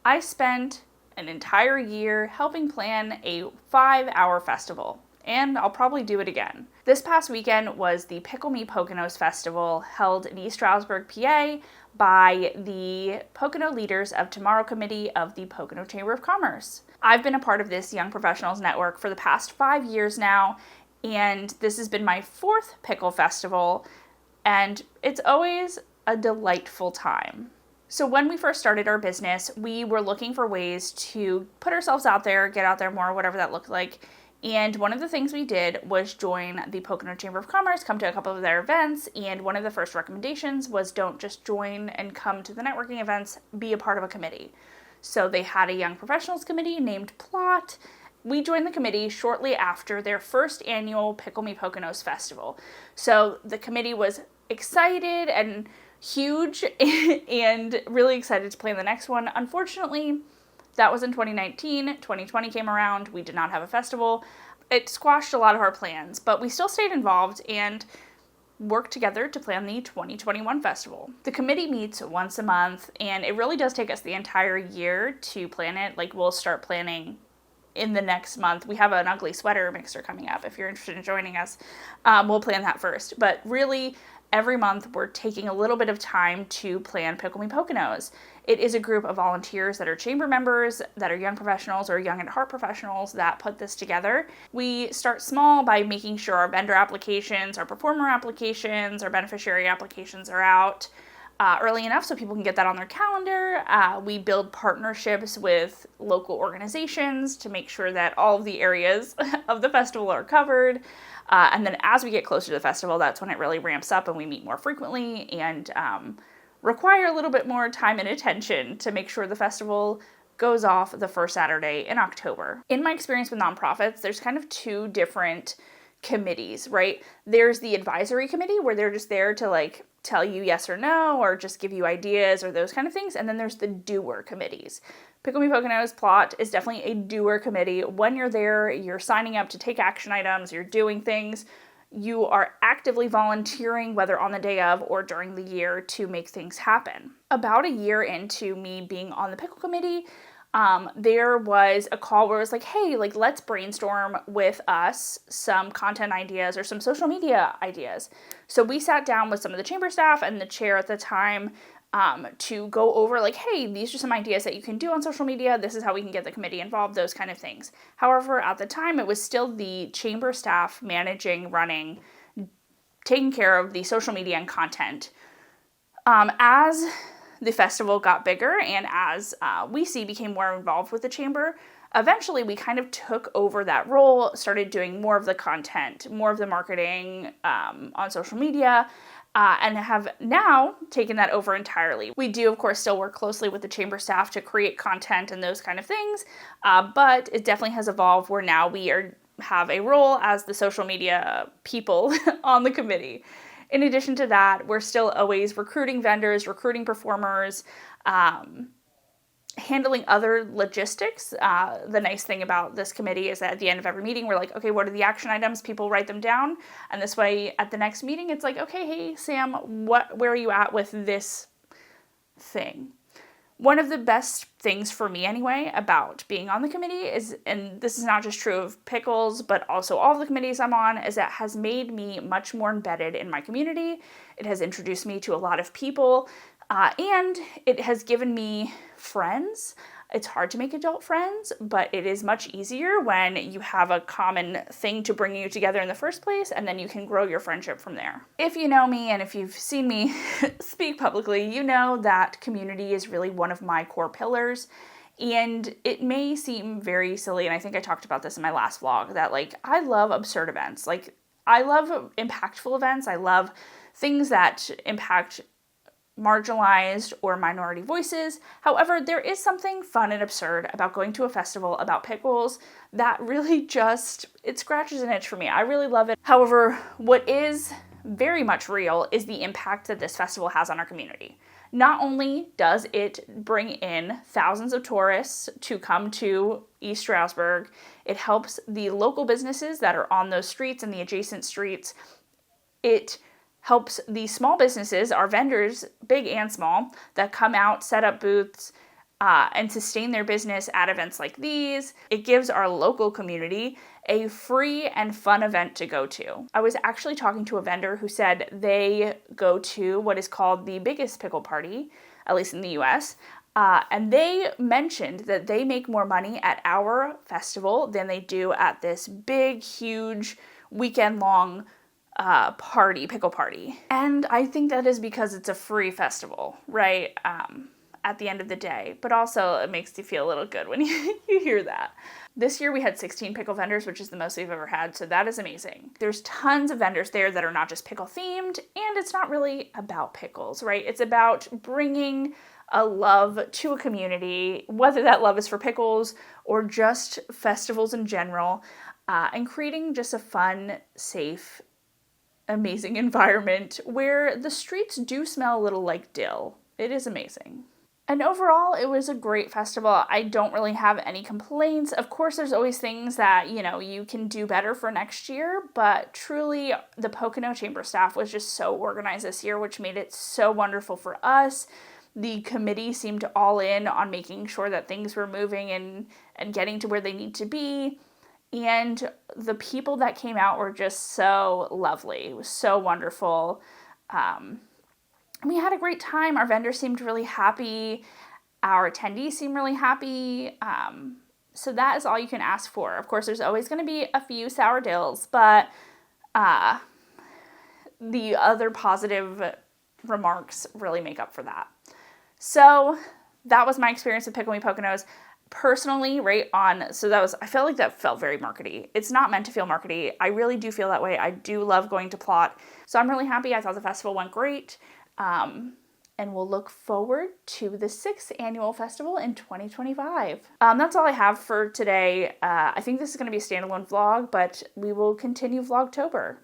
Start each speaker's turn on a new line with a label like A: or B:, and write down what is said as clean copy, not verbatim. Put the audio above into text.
A: I spent an entire year helping plan a 5-hour festival, and I'll probably do it again. This past weekend was the Pickle Me Poconos Festival held in East Stroudsburg, PA by the Pocono leaders of Tomorrow Committee of the Pocono Chamber of Commerce. I've been a part of this Young Professionals Network for the past 5 years now, and this has been my 4th Pickle Festival, and it's always a delightful time. So when we first started our business, we were looking for ways to put ourselves out there, get out there more, whatever that looked like. And one of the things we did was join the Pocono Chamber of Commerce, come to a couple of their events, and one of the first recommendations was don't just join and come to the networking events, be a part of a committee. So they had a Young Professionals Committee named Plot. We joined the committee shortly after their first annual Pickle Me Poconos Festival. So the committee was excited and huge and really excited to plan the next one. Unfortunately, that was in 2019. 2020 came around. We did not have a festival. It squashed a lot of our plans, but we still stayed involved and worked together to plan the 2021 festival. The committee meets once a month, and it really does take us the entire year to plan it. Like, we'll start planning in the next month. We have an ugly sweater mixer coming up. If you're interested in joining us, we'll plan that first. But really, every month we're taking a little bit of time to plan Pickle Me Poconos. It is a group of volunteers that are chamber members, that are young professionals or young at heart professionals that put this together. We start small by making sure our vendor applications, our performer applications, our beneficiary applications are out early enough so people can get that on their calendar. We build partnerships with local organizations to make sure that all of the areas of the festival are covered. And then as we get closer to the festival, that's when it really ramps up and we meet more frequently and require a little bit more time and attention to make sure the festival goes off the first Saturday in October. In my experience with nonprofits, there's kind of 2 different committees, right? There's the advisory committee where they're just there to tell you yes or no or just give you ideas or those kind of things. And then there's the doer committees. Pickle Me Poconos Plot is definitely a doer committee. When you're there, you're signing up to take action items, you're doing things. You are actively volunteering, whether on the day of or during the year, to make things happen. About a year into me being on the Pickle Committee, there was a call where it was like, hey, let's brainstorm with us some content ideas or some social media ideas. So we sat down with some of the chamber staff and the chair at the time to go over hey, these are some ideas that you can do on social media. This is how we can get the committee involved, those kind of things. However, at the time, it was still the chamber staff managing, running, taking care of the social media and content. As the festival got bigger and as we became more involved with the chamber, eventually we kind of took over that role, started doing more of the content, more of the marketing on social media, and have now taken that over entirely. We do, of course, still work closely with the chamber staff to create content and those kind of things, but it definitely has evolved where now we have a role as the social media people on the committee. In addition to that, we're still always recruiting vendors, recruiting performers, handling other logistics. The nice thing about this committee is that at the end of every meeting, we're like, okay, what are the action items? People write them down. And this way, at the next meeting, it's like, okay, hey, Sam, where are you at with this thing? One of the best things for me anyway about being on the committee is, and this is not just true of Pickles, but also all of the committees I'm on, is that it has made me much more embedded in my community. It has introduced me to a lot of people, and it has given me friends. It's hard to make adult friends, but it is much easier when you have a common thing to bring you together in the first place, and then you can grow your friendship from there. If you know me and if you've seen me speak publicly, you know that community is really one of my core pillars. And it may seem very silly, and I think I talked about this in my last vlog, that I love absurd events. I love impactful events. I love things that impact marginalized or minority voices. However, there is something fun and absurd about going to a festival about pickles that really it scratches an itch for me. I really love it. However, what is very much real is the impact that this festival has on our community. Not only does it bring in thousands of tourists to come to East Stroudsburg, it helps the local businesses that are on those streets and the adjacent streets. It helps the small businesses, our vendors, big and small, that come out, set up booths, and sustain their business at events like these. It gives our local community a free and fun event to go to. I was actually talking to a vendor who said they go to what is called the biggest pickle party, at least in the US, and they mentioned that they make more money at our festival than they do at this big, huge, weekend-long pickle party. And I think that is because it's a free festival, right? At the end of the day, but also it makes you feel a little good when you hear that. This year we had 16 pickle vendors, which is the most we've ever had, so that is amazing. There's tons of vendors there that are not just pickle themed, and it's not really about pickles, right? It's about bringing a love to a community, whether that love is for pickles or just festivals in general, and creating just a fun, safe, amazing environment where the streets do smell a little like dill. It is amazing. And overall, it was a great festival. I don't really have any complaints. Of course, there's always things that, you can do better for next year, but truly, the Pocono Chamber staff was just so organized this year, which made it so wonderful for us. The committee seemed all in on making sure that things were moving and getting to where they need to be. And the people that came out were just so lovely. It was so wonderful. We had a great time. Our vendors seemed really happy. Our attendees seemed really happy. So that is all you can ask for. Of course, there's always going to be a few sour dills, but the other positive remarks really make up for that. So that was my experience with Pickle Me Poconos. Personally, I felt like that felt very markety. It's not meant to feel markety. I really do feel that way. I do love going to Plot. So I'm really happy. I thought the festival went great. And we'll look forward to the 6th annual festival in 2025. That's all I have for today. I think this is going to be a standalone vlog, but we will continue Vlogtober.